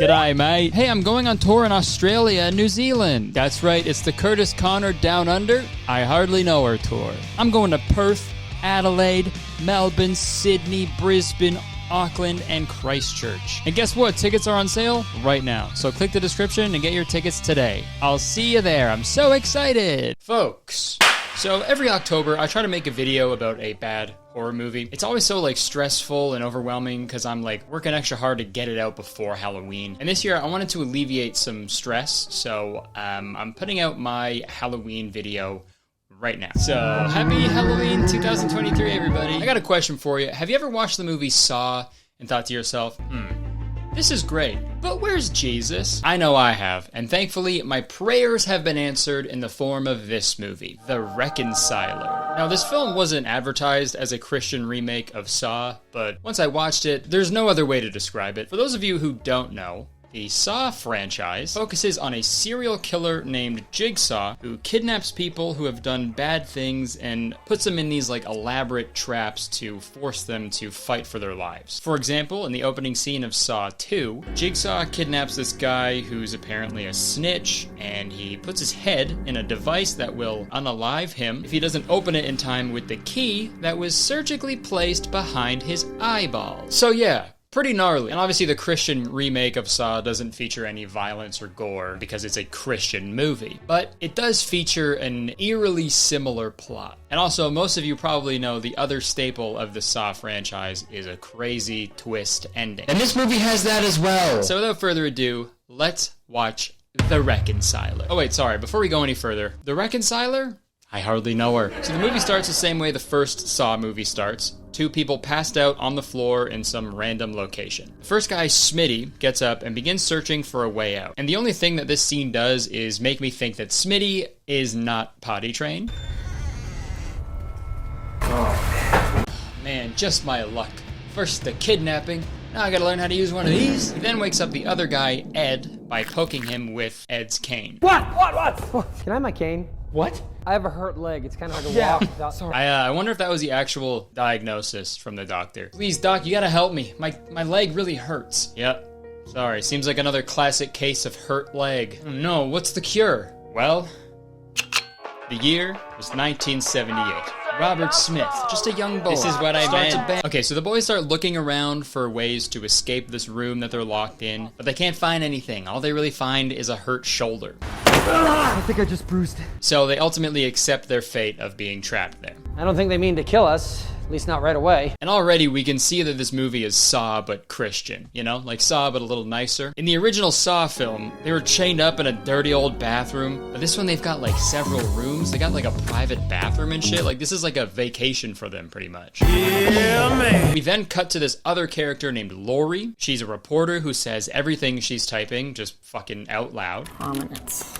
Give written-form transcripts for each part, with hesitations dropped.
G'day, mate. Hey, I'm going on tour in Australia and New Zealand. That's right, it's the Kurtis Connor Down Under, I Hardly Know Her tour. I'm going to Perth, Adelaide, Melbourne, Sydney, Brisbane, Auckland, and Christchurch. And guess what? Tickets are on sale right now. So click the description and get your tickets today. I'll see you there. I'm so excited. Folks, so every October, I try to make a video about a bad horror movie. It's always so like stressful and overwhelming because I'm like working extra hard to get it out before Halloween. And this year I wanted to alleviate some stress, so I'm putting out my Halloween video right now. So happy Halloween 2023, everybody. I got a question for you. Have you ever watched the movie Saw and thought to yourself, this is great, but where's Jesus? I know I have, and thankfully my prayers have been answered in the form of this movie, The Reconciler. Now this film wasn't advertised as a Christian remake of Saw, but once I watched it, there's no other way to describe it. For those of you who don't know, the Saw franchise focuses on a serial killer named Jigsaw who kidnaps people who have done bad things and puts them in these like elaborate traps to force them to fight for their lives. For example, in the opening scene of Saw 2, Jigsaw kidnaps this guy who's apparently a snitch, and he puts his head in a device that will unalive him if he doesn't open it in time with the key that was surgically placed behind his eyeball. So yeah, pretty gnarly. And obviously the Christian remake of Saw doesn't feature any violence or gore because it's a Christian movie. But it does feature an eerily similar plot. And also, most of you probably know the other staple of the Saw franchise is a crazy twist ending. And this movie has that as well. So without further ado, let's watch The Reconciler. Oh wait, sorry, before we go any further, The Reconciler? I hardly know her. So the movie starts the same way the first Saw movie starts. Two people passed out on the floor in some random location. The first guy, Smitty, gets up and begins searching for a way out. And the only thing that this scene does is make me think that Smitty is not potty trained. Oh, man, just my luck. First the kidnapping, now I gotta learn how to use one of these. He then wakes up the other guy, Ed, by poking him with Ed's cane. What? Can I have my cane? What? I have a hurt leg. It's kind of hard to walk without... Sorry. I wonder if that was the actual diagnosis from the doctor. Please, doc, you gotta help me. My leg really hurts. Yep. Sorry, seems like another classic case of hurt leg. Oh no, what's the cure? Well, the year was 1978. Robert Smith, just a young boy. This is what I meant. Okay, so the boys start looking around for ways to escape this room that they're locked in, but they can't find anything. All they really find is a hurt shoulder. I think I just bruised it. So they ultimately accept their fate of being trapped there. I don't think they mean to kill us. At least not right away. And already we can see that this movie is Saw but Christian, you know? Like Saw but a little nicer. In the original Saw film, they were chained up in a dirty old bathroom. But this one they've got like several rooms. They got like a private bathroom and shit. Like this is like a vacation for them pretty much. Yeah, man. We then cut to this other character named Lori. She's a reporter who says everything she's typing just fucking out loud. Prominence.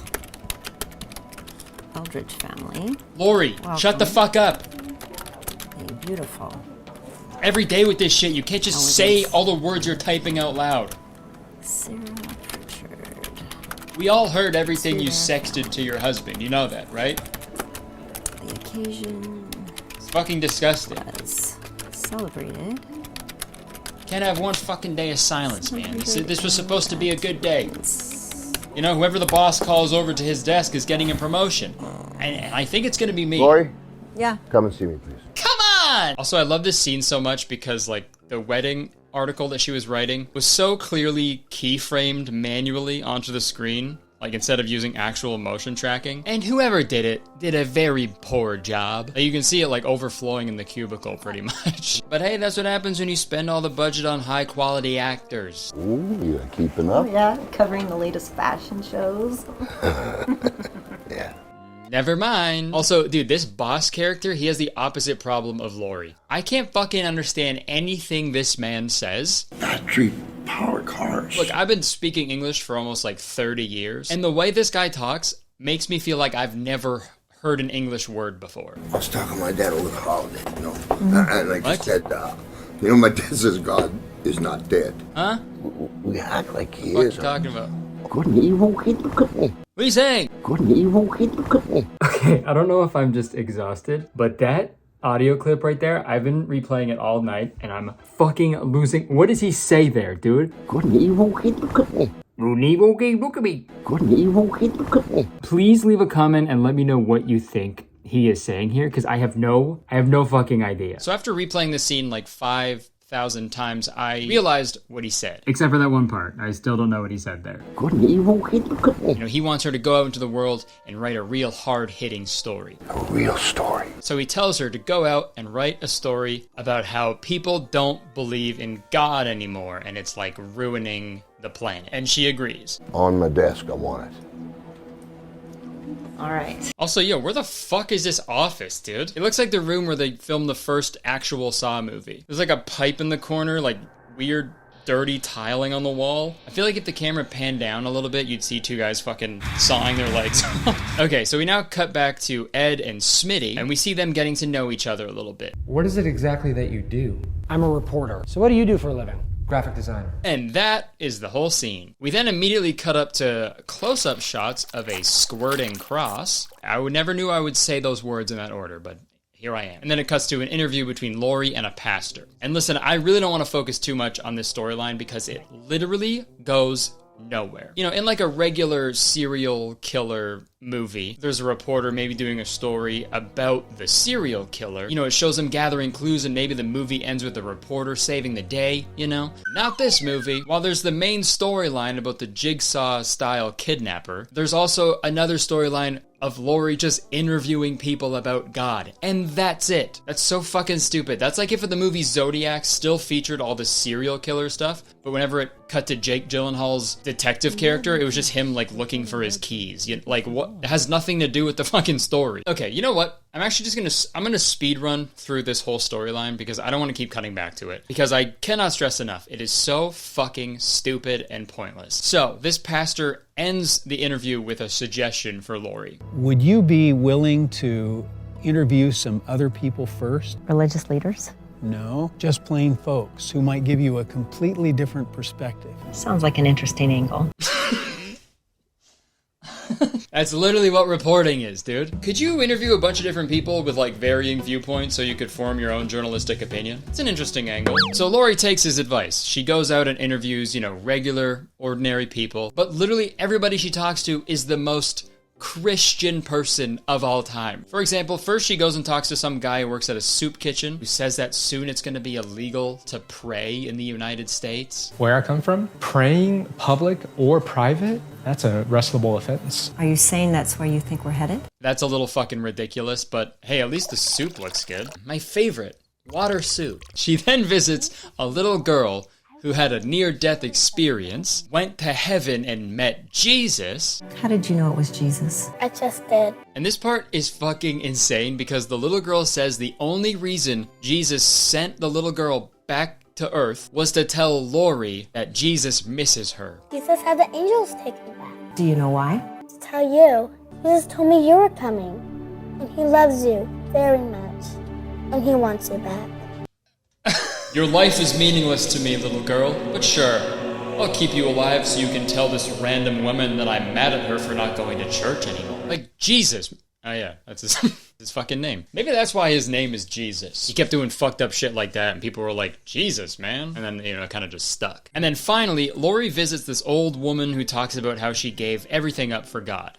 Eldridge family. Lori, shut the fuck up. Beautiful. Every day with this shit, you can't just say all the words you're typing out loud. Sarah Pritchard. We all heard everything you sexted to your husband. You know that, right? The occasion It's fucking disgusting. was celebrated. Can't have one fucking day of silence, man. This was supposed to be a good day. You know, whoever the boss calls over to his desk is getting a promotion. And I think it's gonna be me. Lori? Yeah. Come and see me, please. Come on! Also, I love this scene so much because, like, the wedding article that she was writing was so clearly keyframed manually onto the screen, like, instead of using actual motion tracking. And whoever did it did a very poor job. You can see it, like, overflowing in the cubicle, pretty much. But hey, that's what happens when you spend all the budget on high-quality actors. Ooh, you're keeping up. Oh yeah, covering the latest fashion shows. Yeah. Never mind. Also, dude, this boss character, he has the opposite problem of Lori. I can't fucking understand anything this man says. Battery power cars. Look, I've been speaking English for almost like 30 years, and the way this guy talks makes me feel like I've never heard an English word before. I was talking to my dad over the holiday, you know, and like he said, you know, my dad says God is not dead. Huh? We act like he What are is. you talking about? Good and evil kid, look at me. What are you saying? Good and evil kid, look at me. Okay, I don't know if I'm just exhausted, but that audio clip right there, I've been replaying it all night and I'm fucking losing. What does he say there, dude? Good and evil kid, look at me. Look at me. Good and evil kid, look at me. Please leave a comment and let me know what you think he is saying here, because I have no fucking idea. So after replaying this scene like 5,000 times, I realized what he said. Except for that one part. I still don't know what he said there. Good and evil kid, look at me. You know, he wants her to go out into the world and write a real hard-hitting story. A real story. So he tells her to go out and write a story about how people don't believe in God anymore, and it's like ruining the planet. And she agrees. On my desk, I want it. All right. Also, yo, where the fuck is this office, dude? It looks like the room where they filmed the first actual Saw movie. There's like a pipe in the corner, like weird, dirty tiling on the wall. I feel like if the camera panned down a little bit, you'd see two guys fucking sawing their legs off. Okay, so we now cut back to Ed and Smitty, and we see them getting to know each other a little bit. What is it exactly that you do? I'm a reporter. So what do you do for a living? Graphic designer. And that is the whole scene. We then immediately cut up to close-up shots of a squirting cross. Never knew I would say those words in that order, but here I am. And then it cuts to an interview between Lori and a pastor. And listen, I really don't want to focus too much on this storyline because it literally goes nowhere. You know, in like a regular serial killer movie, there's a reporter maybe doing a story about the serial killer. You know, it shows them gathering clues and maybe the movie ends with the reporter saving the day, you know? Not this movie. While there's the main storyline about the jigsaw style kidnapper, there's also another storyline of Lori just interviewing people about God. And that's it. That's so fucking stupid. That's like if the movie Zodiac still featured all the serial killer stuff, but whenever it cut to Jake Gyllenhaal's detective character, it was just him like looking for his keys. Like what? It has nothing to do with the fucking story. Okay, you know what? I'm actually just gonna speed run through this whole storyline because I don't want to keep cutting back to it. Because I cannot stress enough, it is so fucking stupid and pointless. So, this pastor ends the interview with a suggestion for Lori. Would you be willing to interview some other people first? Religious leaders? No, just plain folks who might give you a completely different perspective. Sounds like an interesting angle. That's literally what reporting is, dude. Could you interview a bunch of different people with like varying viewpoints so you could form your own journalistic opinion? It's an interesting angle. So Lori takes his advice. She goes out and interviews, you know, regular, ordinary people, but literally everybody she talks to is the most Christian person of all time. For example, first she goes and talks to some guy who works at a soup kitchen who says that soon it's going to be illegal to pray in the United States. Where I come from, praying public or private, that's a arrestable offense. Are you saying that's where you think we're headed? That's a little fucking ridiculous, but hey, at least the soup looks good. My favorite, water soup. She then visits a little girl who had a near-death experience, went to heaven and met Jesus. How did you know it was Jesus? I just did. And this part is fucking insane because the little girl says the only reason Jesus sent the little girl back to Earth was to tell Lori that Jesus misses her. Jesus had the angels take me back. Do you know why? To tell you, Jesus told me you were coming. And he loves you very much. And he wants you back. Your life is meaningless to me, little girl, but sure, I'll keep you alive so you can tell this random woman that I'm mad at her for not going to church anymore. Like, Jesus. Oh yeah, that's his fucking name. Maybe that's why his name is Jesus. He kept doing fucked up shit like that, and people were like, Jesus, man. And then, you know, it kind of just stuck. And then finally, Lori visits this old woman who talks about how she gave everything up for God.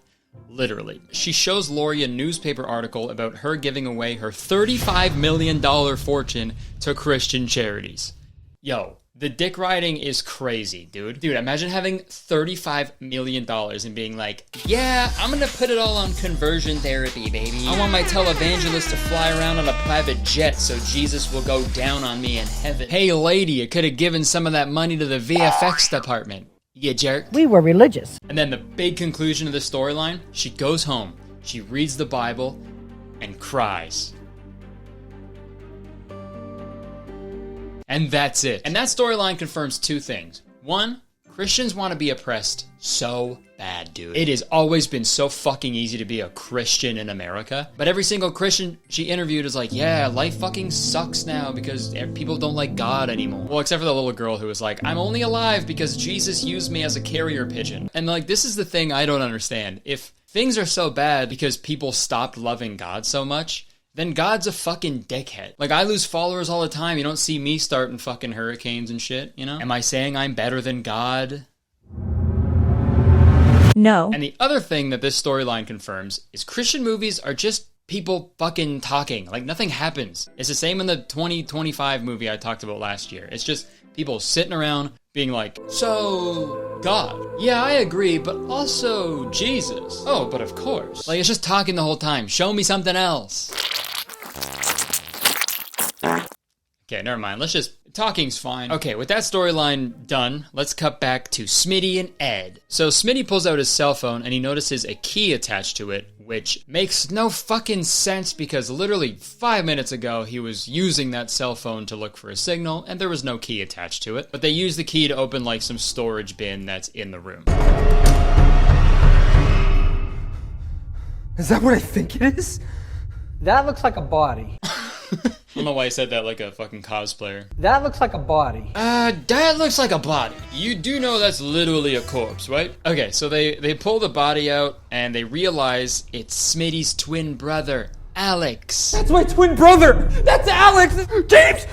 Literally. She shows Lori a newspaper article about her giving away her $35 million fortune to Christian charities. Yo, the dick riding is crazy, dude. Dude, imagine having $35 million and being like, yeah, I'm gonna put it all on conversion therapy, baby. I want my televangelist to fly around on a private jet so Jesus will go down on me in heaven. Hey, lady, you could have given some of that money to the VFX department. You jerk. We were religious. And then the big conclusion of the storyline, she goes home, she reads the Bible, and cries. And that's it. And that storyline confirms two things. One, Christians want to be oppressed so bad, dude. It has always been so fucking easy to be a Christian in America. But every single Christian she interviewed is like, yeah, life fucking sucks now because people don't like God anymore. Well, except for the little girl who was like, I'm only alive because Jesus used me as a carrier pigeon. And like, this is the thing I don't understand. If things are so bad because people stopped loving God so much, then God's a fucking dickhead. Like, I lose followers all the time. You don't see me starting fucking hurricanes and shit, you know? Am I saying I'm better than God? No. And the other thing that this storyline confirms is Christian movies are just people fucking talking. Like, nothing happens. It's the same in the 2025 movie I talked about last year. It's just people sitting around being like, so, God. Yeah, I agree, but also Jesus. Oh, but of course. Like, it's just talking the whole time. Show me something else. Okay, never mind. Let's just... Talking's fine. Okay, with that storyline done, let's cut back to Smitty and Ed. So Smitty pulls out his cell phone and he notices a key attached to it, which makes no fucking sense because literally 5 minutes ago he was using that cell phone to look for a signal and there was no key attached to it. But they use the key to open like some storage bin that's in the room. Is that what I think it is? That looks like a body. I don't know why I said that like a fucking cosplayer. That looks like a body. That looks like a body. You do know that's literally a corpse, right? Okay, so they pull the body out and they realize it's Smitty's twin brother, Alex. That's my twin brother! That's Alex! James!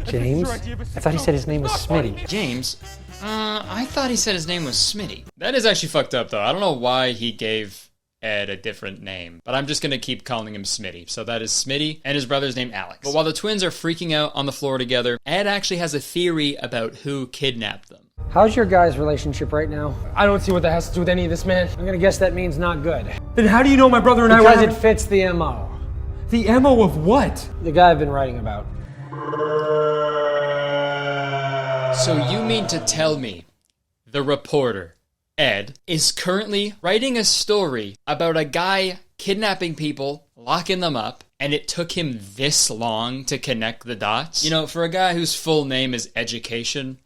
James? I thought he said his name was Smitty. James? I thought he said his name was Smitty. That is actually fucked up though. I don't know why he gave Ed a different name, but I'm just gonna keep calling him Smitty. So that is Smitty, and his brother's named Alex. But while the twins are freaking out on the floor together, Ed actually has a theory about who kidnapped them. How's your guys' relationship right now? I don't see what that has to do with any of this, man. I'm gonna guess that means not good. Then how do you know my brother and I were Because it having... fits the MO. The MO of what? The guy I've been writing about. So you mean to tell me the reporter, Ed, is currently writing a story about a guy kidnapping people, locking them up, and it took him this long to connect the dots? You know, for a guy whose full name is Education,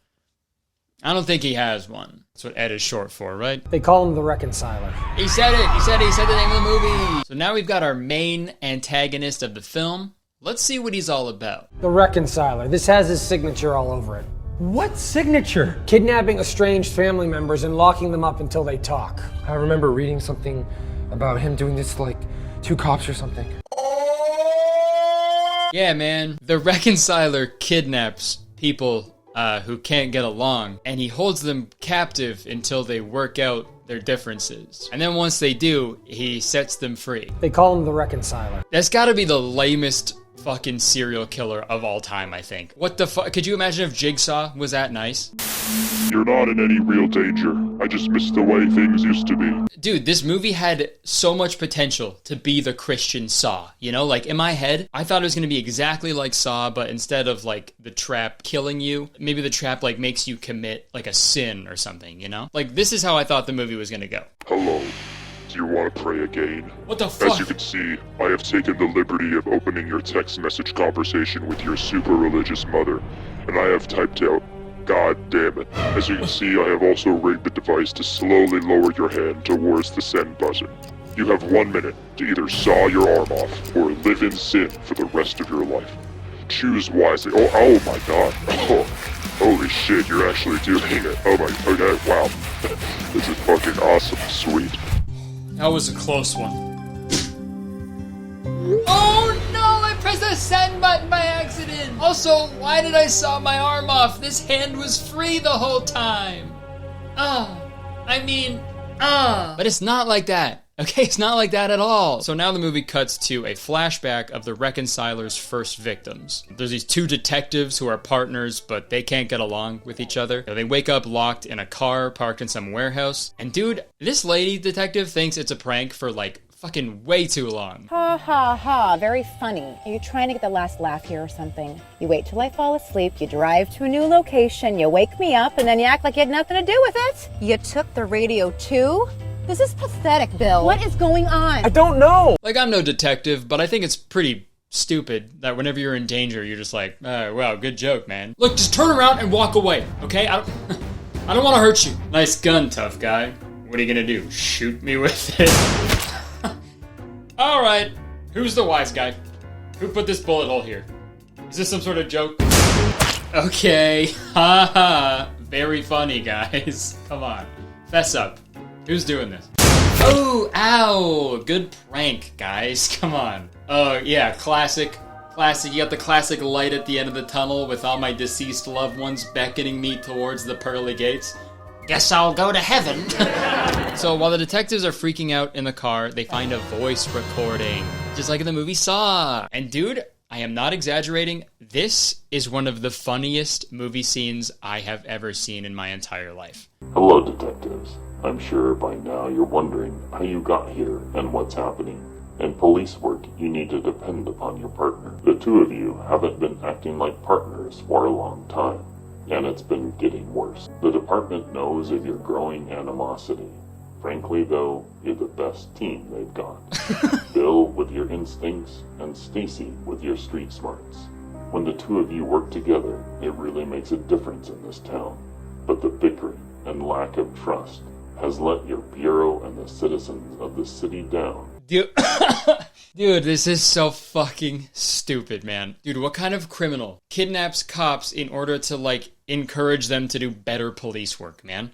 I don't think he has one. That's what Ed is short for, right? They call him the Reconciler. He said it! He said the name of the movie! So now we've got our main antagonist of the film. Let's see what he's all about. The Reconciler. This has his signature all over it. What signature? Kidnapping estranged family members and locking them up until they talk. I remember reading something about him doing this to like 2 cops or something. Yeah, man. The Reconciler kidnaps people who can't get along, and he holds them captive until they work out their differences. And then once they do, he sets them free. They call him the Reconciler. That's gotta be the lamest fucking serial killer of all time, I think. What the fuck? Could you imagine if Jigsaw was that nice? You're not in any real danger. I just miss the way things used to be. Dude, this movie had so much potential to be the Christian Saw. You know, like in my head, I thought it was gonna be exactly like Saw, but instead of like the trap killing you, maybe the trap like makes you commit like a sin or something, you know? Like this is how I thought the movie was gonna go. Hello. Do you want to pray again? What the fuck? As you can see, I have taken the liberty of opening your text message conversation with your super religious mother, and I have typed out, God damn it. As you can see, I have also rigged the device to slowly lower your hand towards the send button. You have 1 minute to either saw your arm off or live in sin for the rest of your life. Choose wisely. Oh my god. Oh, holy shit, you're actually doing it. Oh my, okay, wow. This is fucking awesome, sweet. That was a close one. Oh no, I pressed the send button by accident. Also, why did I saw my arm off? This hand was free the whole time. But it's not like that. Okay, it's not like that at all. So now the movie cuts to a flashback of the Reconciler's first victims. There's these 2 detectives who are partners, but they can't get along with each other. They wake up locked in a car parked in some warehouse. And dude, this lady detective thinks it's a prank for like fucking way too long. Ha ha ha, very funny. Are you trying to get the last laugh here or something? You wait till I fall asleep, you drive to a new location, you wake me up, and then you act like you had nothing to do with it. You took the radio too? This is pathetic, Bill. What is going on? I don't know! Like, I'm no detective, but I think it's pretty stupid that whenever you're in danger, you're just like, oh, wow, good joke, man. Look, just turn around and walk away, okay? I don't want to hurt you. Nice gun, tough guy. What are you gonna do? Shoot me with it? Alright, who's the wise guy? Who put this bullet hole here? Is this some sort of joke? Okay, haha. Very funny, guys. Come on, fess up. Who's doing this? Oh, ow! Good prank, guys. Come on. Oh, yeah, classic. Classic. You got the classic light at the end of the tunnel with all my deceased loved ones beckoning me towards the pearly gates. Guess I'll go to heaven. So while the detectives are freaking out in the car, they find a voice recording, just like in the movie Saw. And dude, I am not exaggerating. This is one of the funniest movie scenes I have ever seen in my entire life. Hello, detectives. I'm sure by now you're wondering how you got here and what's happening. In police work, you need to depend upon your partner. The two of you haven't been acting like partners for a long time, and it's been getting worse. The department knows of your growing animosity. Frankly, though, you're the best team they've got. Bill with your instincts, and Stacy with your street smarts. When the two of you work together, it really makes a difference in this town. But the bickering and lack of trust has let your bureau and the citizens of the city down. Dude, dude, this is so fucking stupid, man. Dude, what kind of criminal kidnaps cops in order to, like, encourage them to do better police work, man?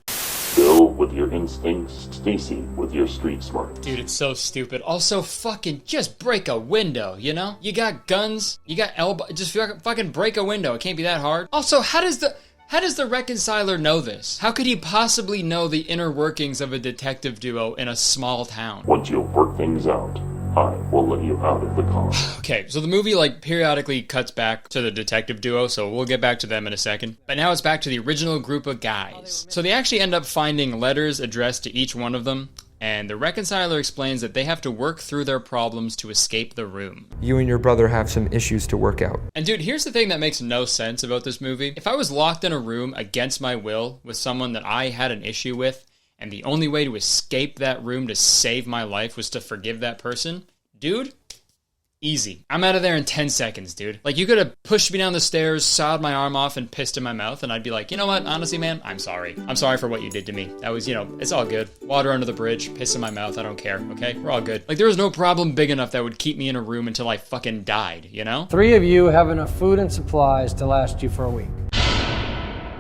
Bill with your instincts, Stacy with your street smarts. Dude, it's so stupid. Also, fucking just break a window, you know? You got guns, you got elbow, just fucking break a window. It can't be that hard. Also, how does the Reconciler know this? How could he possibly know the inner workings of a detective duo in a small town? Once you work things out, I will let you out of the car. Okay, so the movie, like, periodically cuts back to the detective duo, so we'll get back to them in a second. But now it's back to the original group of guys. So they actually end up finding letters addressed to each one of them, and the Reconciler explains that they have to work through their problems to escape the room. You and your brother have some issues to work out. And dude, here's the thing that makes no sense about this movie. If I was locked in a room against my will with someone that I had an issue with, and the only way to escape that room to save my life was to forgive that person, dude, easy. I'm out of there in 10 seconds, dude. Like, you could have pushed me down the stairs, sawed my arm off, and pissed in my mouth, and I'd be like, you know what, honestly, man, I'm sorry. I'm sorry for what you did to me. That was, you know, it's all good. Water under the bridge, piss in my mouth, I don't care, okay? We're all good. Like, there was no problem big enough that would keep me in a room until I fucking died, you know? 3 of you have enough food and supplies to last you for a week.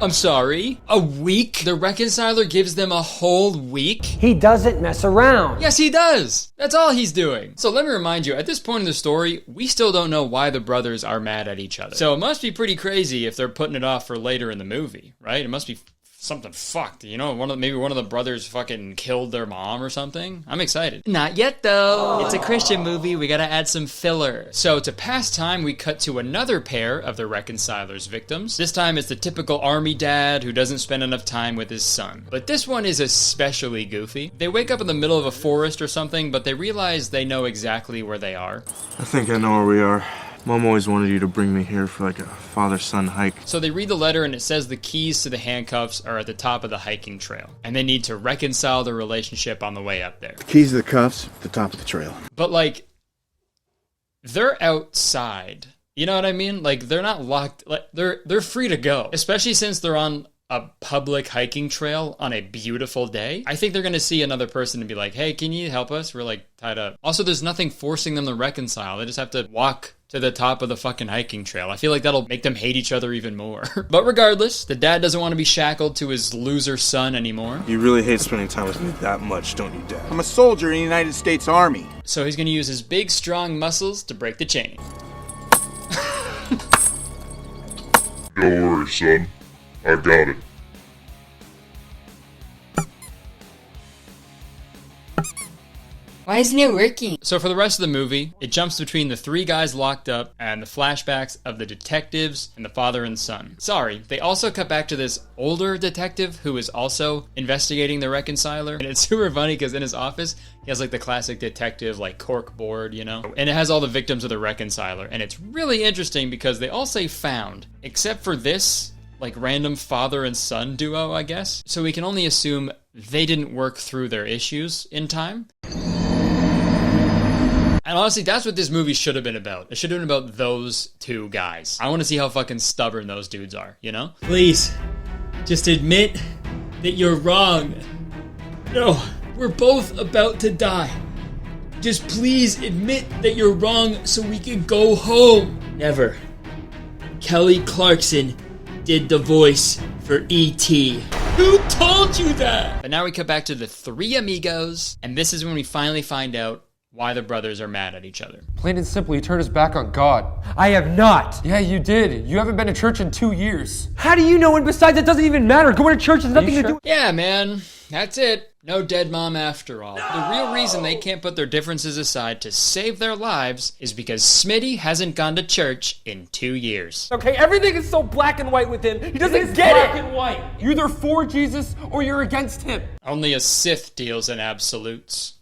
I'm sorry? A week? The Reconciler gives them a whole week? He doesn't mess around. Yes, he does. That's all he's doing. So let me remind you, at this point in the story, we still don't know why the brothers are mad at each other. So it must be pretty crazy if they're putting it off for later in the movie, right? It must be something fucked, you know? Maybe one of the brothers fucking killed their mom or something. I'm excited. Not yet, though. It's a Christian movie. We gotta add some filler. So to pass time, we cut to another pair of the Reconciler's victims. This time it's the typical army dad who doesn't spend enough time with his son. But this one is especially goofy. They wake up in the middle of a forest or something, but they realize they know exactly where they are. I think I know where we are. Mom always wanted you to bring me here for like a father-son hike. So they read the letter and it says the keys to the handcuffs are at the top of the hiking trail. And they need to reconcile the relationship on the way up there. The keys to the cuffs at the top of the trail. But like, they're outside. You know what I mean? Like, they're not locked. Like, they're free to go. Especially since they're on a public hiking trail on a beautiful day. I think they're going to see another person and be like, hey, can you help us? We're like tied up. Also, there's nothing forcing them to reconcile. They just have to walk to the top of the fucking hiking trail. I feel like that'll make them hate each other even more. But regardless, the dad doesn't want to be shackled to his loser son anymore. You really hate spending time with me that much, don't you, Dad? I'm a soldier in the United States Army. So he's going to use his big, strong muscles to break the chain. Don't worry, son. I got it. Why isn't it working? So for the rest of the movie, it jumps between the 3 guys locked up and the flashbacks of the detectives and the father and son. Sorry, they also cut back to this older detective who is also investigating the Reconciler. And it's super funny because in his office, he has like the classic detective like cork board, you know? And it has all the victims of the Reconciler. And it's really interesting because they all say found, except for this like random father and son duo, I guess. So we can only assume they didn't work through their issues in time. And honestly, that's what this movie should have been about. It should have been about those 2 guys. I want to see how fucking stubborn those dudes are, you know? Please, just admit that you're wrong. No, we're both about to die. Just please admit that you're wrong so we can go home. Never. Kelly Clarkson did the voice for E.T. Who told you that? But now we cut back to the three amigos, and this is when we finally find out why the brothers are mad at each other. Plain and simple, you turned his back on God. I have not. Yeah, you did. You haven't been to church in 2 years. How do you know? And besides, it doesn't even matter. Going to church has nothing to do. Yeah, man. That's it. No dead mom after all. The real reason they can't put their differences aside to save their lives is because Smitty hasn't gone to church in 2 years. Okay, everything is so black and white with him. He doesn't get black it. and white. You're either for Jesus or you're against him. Only a Sith deals in absolutes.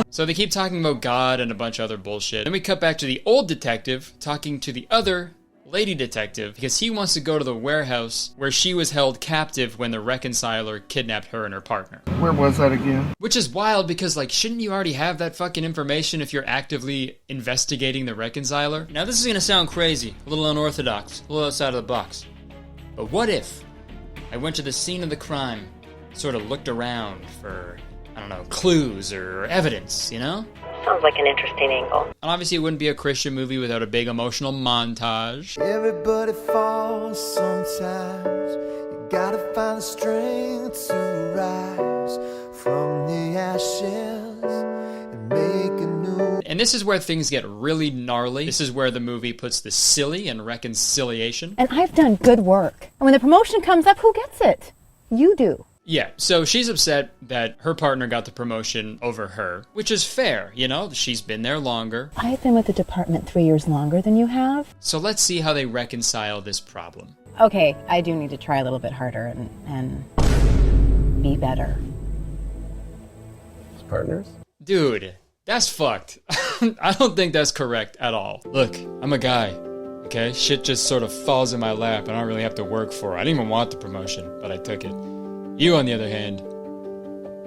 So they keep talking about God and a bunch of other bullshit. Then we cut back to the old detective talking to the other lady detective because he wants to go to the warehouse where she was held captive when the Reconciler kidnapped her and her partner. Where was that again? Which is wild because, like, shouldn't you already have that fucking information if you're actively investigating the Reconciler? Now this is gonna sound crazy, a little unorthodox, a little outside of the box. But what if I went to the scene of the crime, sort of looked around for, I don't know, clues or evidence, you know? Sounds like an interesting angle. And obviously it wouldn't be a Christian movie without a big emotional montage. Everybody falls sometimes. You gotta find the strength to rise from the ashes and make a new. And this is where things get really gnarly. This is where the movie puts the silly in reconciliation. And I've done good work. And when the promotion comes up, who gets it? You do. Yeah, so she's upset that her partner got the promotion over her, which is fair, you know? She's been there longer. I've been with the department 3 years longer than you have. So let's see how they reconcile this problem. Okay, I do need to try a little bit harder and be better. As partners? Dude, that's fucked. I don't think that's correct at all. Look, I'm a guy, okay? Shit just sort of falls in my lap. I don't really have to work for it. I didn't even want the promotion, but I took it. You, on the other hand,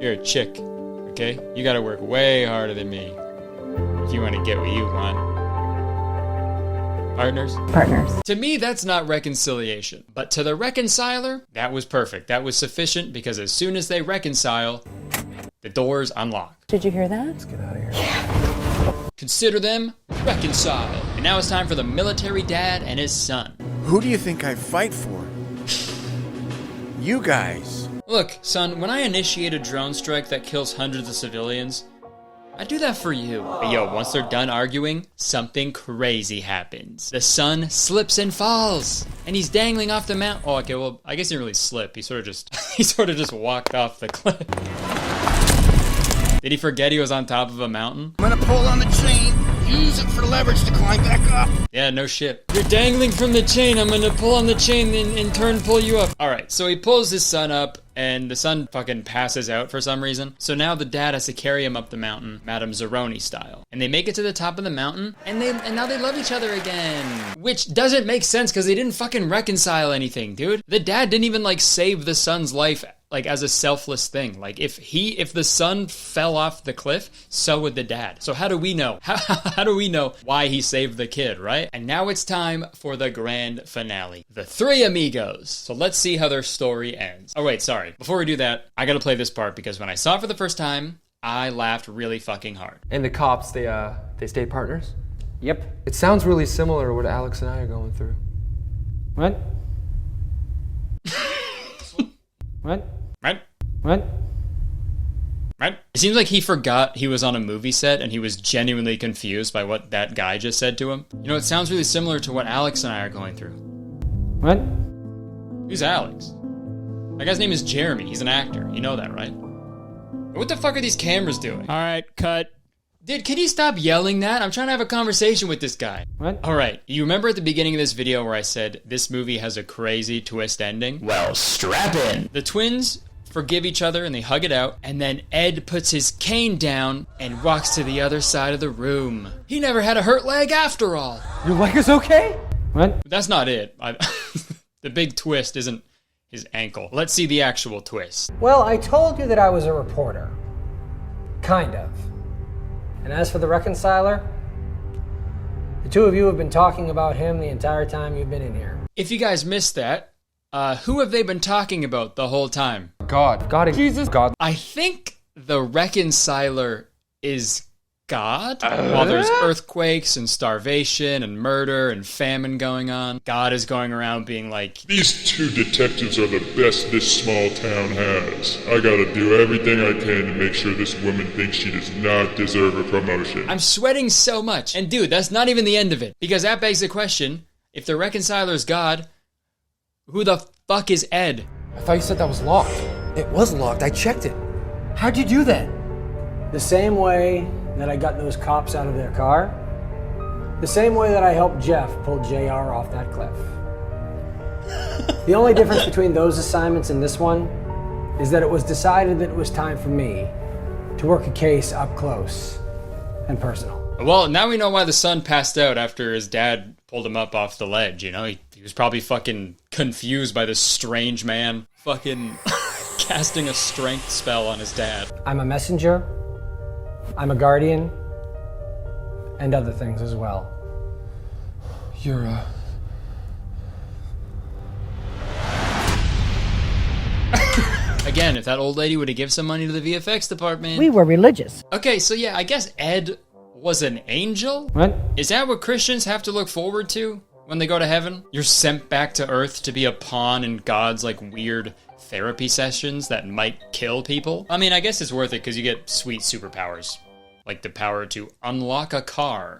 you're a chick, okay? You gotta work way harder than me if you want to get what you want. Partners? Partners. To me, that's not reconciliation. But to the Reconciler, that was perfect. That was sufficient because as soon as they reconcile, the doors unlock. Did you hear that? Let's get out of here. Consider them reconciled. And now it's time for the military dad and his son. Who do you think I fight for? You guys. Look, son, when I initiate a drone strike that kills hundreds of civilians, I do that for you. But yo, once they're done arguing, something crazy happens. The son slips and falls, and he's dangling off the mountain. Oh, okay, well, I guess he didn't really slip. He sort of just walked off the cliff. Did he forget he was on top of a mountain? I'm gonna pull on the chain, use it for leverage to climb back up. Yeah, no shit. You're dangling from the chain. I'm gonna pull on the chain and in turn pull you up. Alright, so he pulls his son up, and the son fucking passes out for some reason. So now the dad has to carry him up the mountain, Madame Zeroni style. And they make it to the top of the mountain, and now they love each other again. Which doesn't make sense, because they didn't fucking reconcile anything, dude. The dad didn't even, like, save the son's life, like, as a selfless thing. Like, if the son fell off the cliff, so would the dad. So how do we know? How do we know why he saved the kid, right? And now it's time for the grand finale. The three amigos. So let's see how their story ends. Oh wait, sorry. Before we do that, I gotta play this part because when I saw it for the first time, I laughed really fucking hard. And the cops, they stay partners? Yep. It sounds really similar to what Alex and I are going through. What? What? Right? What? Right? It seems like he forgot he was on a movie set and he was genuinely confused by what that guy just said to him. You know, it sounds really similar to what Alex and I are going through. What? Who's Alex? That guy's name is Jeremy. He's an actor. You know that, right? What the fuck are these cameras doing? Alright, cut. Dude, can you stop yelling that? I'm trying to have a conversation with this guy. What? Alright, you remember at the beginning of this video where I said this movie has a crazy twist ending? Well, strap in. The twins forgive each other and they hug it out, and then Ed puts his cane down and walks to the other side of the room. He never had a hurt leg after all. Your leg is okay? What? But that's not it. The big twist isn't his ankle. Let's see the actual twist. Well, I told you that I was a reporter. Kind of. And as for the Reconciler, the two of you have been talking about him the entire time you've been in here. If you guys missed that, who have they been talking about the whole time? God. God. Jesus. God. I think the Reconciler is God? While there's earthquakes and starvation and murder and famine going on, God is going around being like, "These two detectives are the best this small town has. I gotta do everything I can to make sure this woman thinks she does not deserve a promotion." I'm sweating so much. And dude, that's not even the end of it. Because that begs the question, if the Reconciler is God, who the fuck is Ed? I thought you said that was locked. It was locked. I checked it. How'd you do that? The same way that I got those cops out of their car, the same way that I helped Jeff pull JR off that cliff. The only difference between those assignments and this one is that it was decided that it was time for me to work a case up close and personal. Well, now we know why the son passed out after his dad pulled him up off the ledge, you know? He was probably fucking confused by this strange man fucking casting a strength spell on his dad. I'm a messenger, I'm a guardian, and other things as well. You're, Again, if that old lady would have given some money to the VFX department. We were religious. Okay, so yeah, I guess Ed was an angel? What? Is that what Christians have to look forward to when they go to heaven? You're sent back to Earth to be a pawn in God's, like, weird therapy sessions that might kill people? I mean, I guess it's worth it because you get sweet superpowers. Like the power to unlock a car.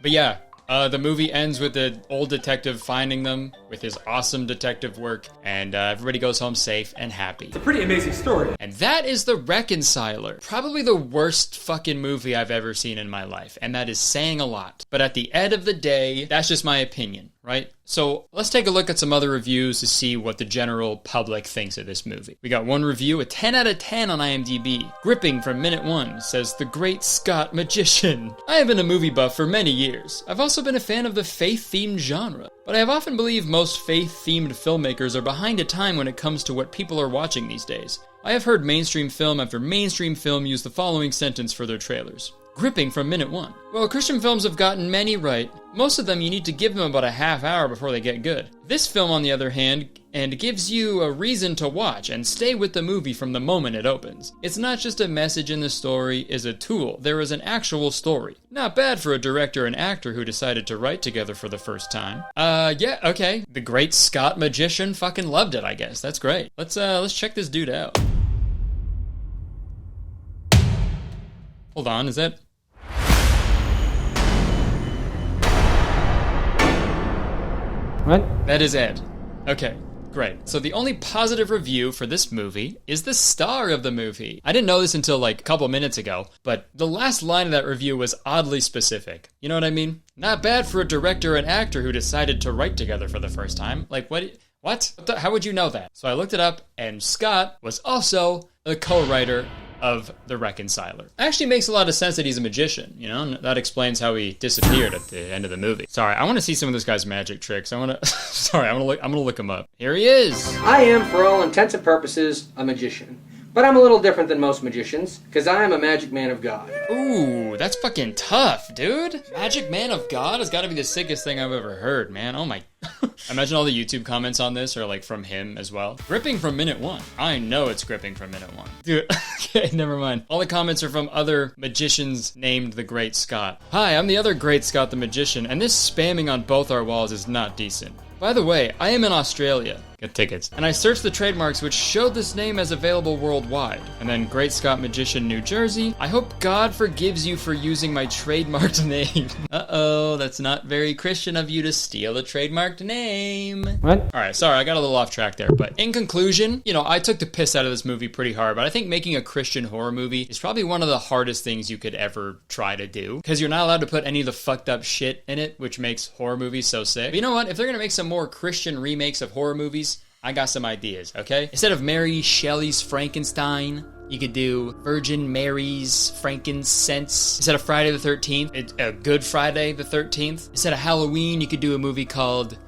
But yeah, the movie ends with the old detective finding them with his awesome detective work, and everybody goes home safe and happy. It's a pretty amazing story. And that is The Reconciler. Probably the worst fucking movie I've ever seen in my life, and that is saying a lot. But at the end of the day, that's just my opinion, right? So let's take a look at some other reviews to see what the general public thinks of this movie. We got one review, a 10 out of 10 on IMDb. Gripping from minute one says, "The Great Scott Magician." I have been a movie buff for many years. I've also been a fan of the faith-themed genre, but I have often believed most faith-themed filmmakers are behind a time when it comes to what people are watching these days. I have heard mainstream film after mainstream film use the following sentence for their trailers. Gripping from minute one. Well, Christian films have gotten many right. Most of them you need to give them about a half hour before they get good. This film, on the other hand, and gives you a reason to watch and stay with the movie from the moment it opens. It's not just a message in the story, is a tool. There is an actual story. Not bad for a director and actor who decided to write together for the first time. Yeah, okay. The Great Scott Magician fucking loved it, I guess. That's great. Let's check this dude out. Hold on, is that... What? That is Ed. Okay, great. So the only positive review for this movie is the star of the movie. I didn't know this until like a couple minutes ago, but the last line of that review was oddly specific. You know what I mean? Not bad for a director and actor who decided to write together for the first time. Like, what? How would you know that? So I looked it up, and Scott was also a co-writer of The Reconciler. Actually makes a lot of sense that he's a magician, you know, and that explains how he disappeared at the end of the movie. Sorry, I want to see some of this guy's magic tricks. I'm gonna look him up. Here he is. I am, for all intents and purposes, a magician. But I'm a little different than most magicians, because I am a magic man of God. Ooh, that's fucking tough, dude. Magic man of God has got to be the sickest thing I've ever heard, man. Oh my... Imagine all the YouTube comments on this are like from him as well. Gripping from minute one. I know it's gripping from minute one. Dude, okay, never mind. All the comments are from other magicians named the Great Scott. Hi, I'm the other Great Scott the Magician, and this spamming on both our walls is not decent. By the way, I am in Australia. Get tickets. And I searched the trademarks which showed this name as available worldwide. And then Great Scott Magician, New Jersey. I hope God forgives you for using my trademarked name. Uh-oh, that's not very Christian of you to steal a trademarked name. What? Alright, sorry, I got a little off track there. But in conclusion, you know, I took the piss out of this movie pretty hard, but I think making a Christian horror movie is probably one of the hardest things you could ever try to do. Because you're not allowed to put any of the fucked up shit in it, which makes horror movies so sick. But you know what? If they're gonna make some more Christian remakes of horror movies, I got some ideas, okay? Instead of Mary Shelley's Frankenstein, you could do Virgin Mary's Frankincense. Instead of Friday the 13th, a Good Friday the 13th. Instead of Halloween, you could do a movie called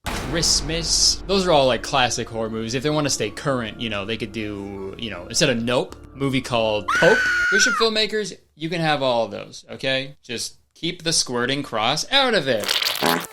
Christmas. Those are all like classic horror movies. If they want to stay current, you know, they could do, you know, instead of Nope, a movie called Pope. Christian filmmakers, you can have all of those, okay? Just keep the squirting cross out of it.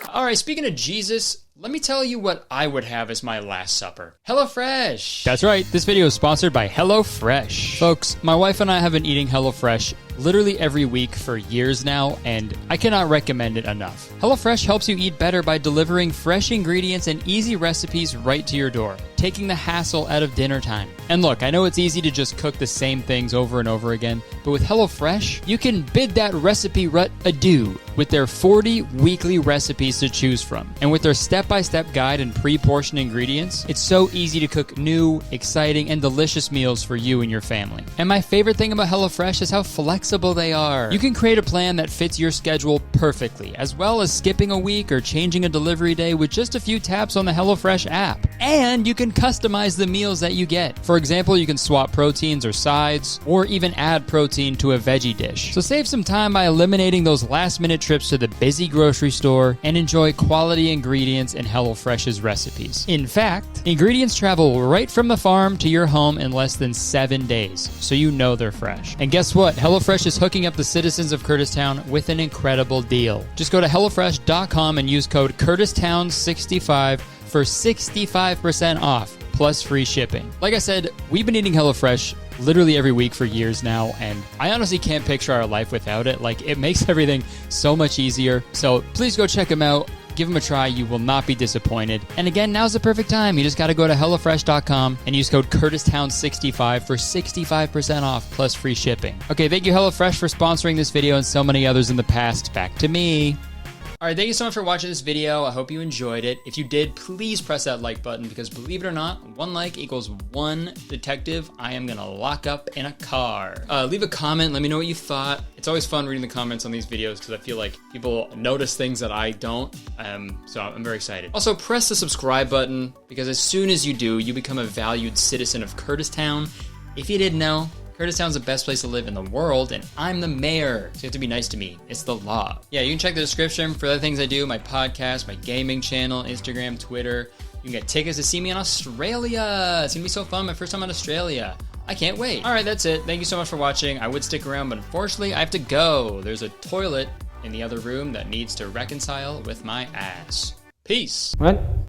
Alright, speaking of Jesus, Let me tell you what I would have as my last supper. HelloFresh! That's right, this video is sponsored by HelloFresh. Folks, my wife and I have been eating HelloFresh literally every week for years now, and I cannot recommend it enough. HelloFresh helps you eat better by delivering fresh ingredients and easy recipes right to your door, taking the hassle out of dinner time. And look, I know it's easy to just cook the same things over and over again, but with HelloFresh, you can bid that recipe rut adieu with their 40 weekly recipes to choose from. And with their step-by-step guide and pre-portioned ingredients, it's so easy to cook new, exciting, and delicious meals for you and your family. And my favorite thing about HelloFresh is how flexible they are. You can create a plan that fits your schedule perfectly, as well as skipping a week or changing a delivery day with just a few taps on the HelloFresh app. And you can customize the meals that you get. For example, you can swap proteins or sides, or even add protein to a veggie dish. So save some time by eliminating those last-minute trips to the busy grocery store and enjoy quality ingredients in HelloFresh's recipes. In fact, ingredients travel right from the farm to your home in less than 7 days, so you know they're fresh. And guess what? HelloFresh is hooking up the citizens of Kurtistown with an incredible deal. Just go to HelloFresh.com and use code KurtisTown65 for 65% off, plus free shipping. Like I said, we've been eating HelloFresh literally every week for years now, and I honestly can't picture our life without it. Like, it makes everything so much easier. So please go check them out. Give them a try. You will not be disappointed. And again, now's the perfect time. You just got to go to HelloFresh.com and use code KurtisTown65 for 65% off plus free shipping. Okay, thank you HelloFresh for sponsoring this video and so many others in the past. Back to me. All right, thank you so much for watching this video. I hope you enjoyed it. If you did, please press that like button, because believe it or not, 1 like equals 1 detective I am gonna lock up in a car. Leave a comment, let me know what you thought. It's always fun reading the comments on these videos because I feel like people notice things that I don't, so I'm very excited. Also, press the subscribe button, because as soon as you do, you become a valued citizen of Kurtistown. If you didn't know, Kurtistown's the best place to live in the world, and I'm the mayor, so you have to be nice to me. It's the law. Yeah, you can check the description for other things I do, my podcast, my gaming channel, Instagram, Twitter. You can get tickets to see me in Australia. It's gonna be so fun, my first time in Australia. I can't wait. All right, that's it. Thank you so much for watching. I would stick around, but unfortunately, I have to go. There's a toilet in the other room that needs to reconcile with my ass. Peace. What?